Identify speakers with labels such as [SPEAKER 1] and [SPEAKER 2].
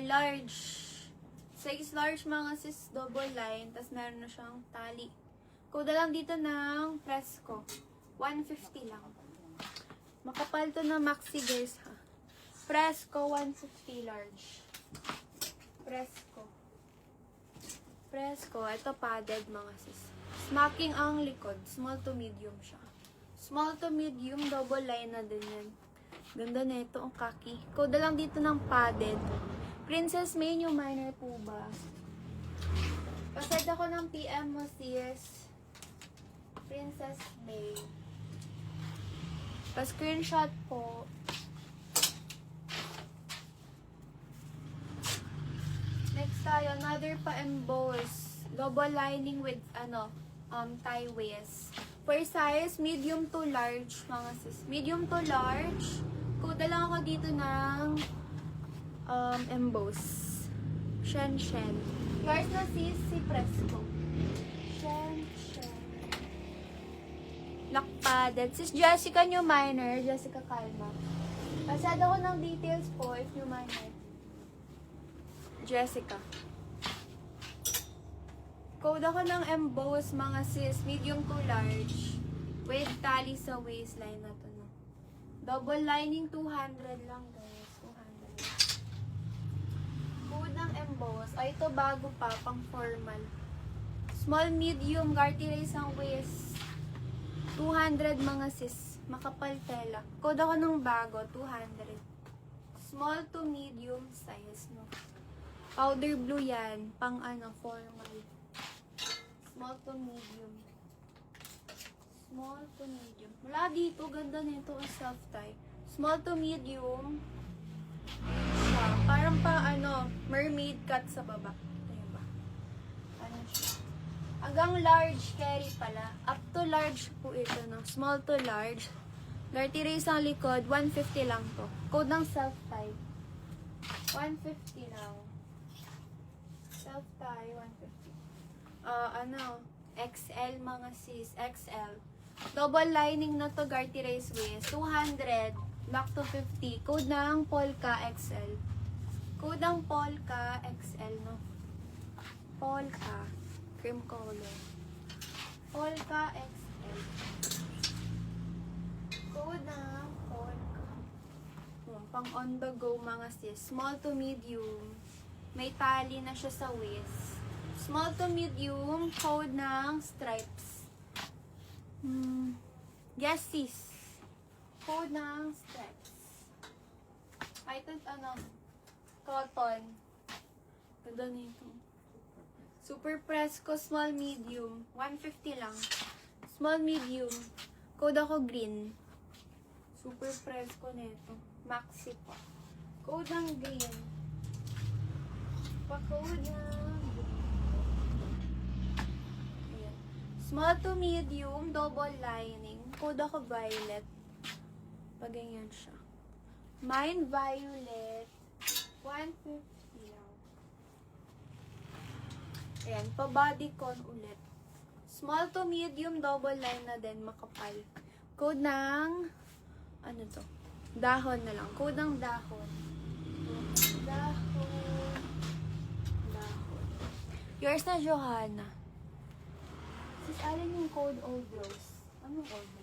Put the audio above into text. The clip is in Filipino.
[SPEAKER 1] large. Size large mga sis, double line. Tapos meron na siyang tali. Code lang dito ng Fresco. 150 lang. Makapal to na maxi guys ha. Fresco 150 large. Fresco. Fresco. Ito padded mga sis. Smacking ang likod. Small to medium siya. Small to medium, double line na din yan. Ganda na ito ang kaki. Code lang dito ng padded. Princess May, new minor po ba? Pasad ako ng PM mo sis. Princess May. Pa-screenshot po. Next tayo, another pa-emboss. Double lining with, tie waist. For size, medium to large, mga sis. Medium to large. Kuda lang ako dito ng emboss. Shen. Yours na sis, si Fresco. Shen. Lock-padded. Sis Jessica, new minor. Jessica Calma. Pasad ako ng details po if new minor. Jessica. Code ako ng emboss, mga sis. Medium to large. With tali sa waistline na to. No? Double lining, 200 lang guys. 200. Code ng emboss. Ay, ito bago pa. Pang formal. Small, medium. Gartirace ang waist. 200 mga sis. Makapal tela. Code ako ng bago. 200. Small to medium size. No? Powder blue yan. Pang formal. Small to medium. Small to medium. Wala dito. Ganda nito ang self-tie. Small to medium. Siya. Parang pa mermaid cut sa baba. Ayun ba? Ano siya? Hanggang large carry pala. Up to large po ito. No? Small to large. Gartirace ang likod. 150 lang to. Code ng self-tie. 150 lang. Self-tie. 150. XL mga sis, XL. Double lining na to, Gartirace waist. 200, back to 50. Code ng Polka XL. Code ng Polka XL, no? Polka. Cream color. Polka XL. Code ng Polka. Pang on the go mga sis. Small to medium. May tali na siya sa waist. Small to medium, code ng stripes. Yes, sis. Code ng stripes. Ay, ito, cotton. Ganda nito. Super Fresco, small medium. 150 lang. Small medium. Code ako green. Super Fresco nito. Maxi pa. Code ng green. Pa-code ng small to medium, double lining. Code ako violet. Pag ganyan siya. Mine violet. 150 lang. Ayan, pa-bodycon ulit. Small to medium, double line na din, makapal. Code ng, dahon na lang. Code ng dahon. Dahon. Yours na, Johanna. Sis, alin yung code old rose? Anong old rose?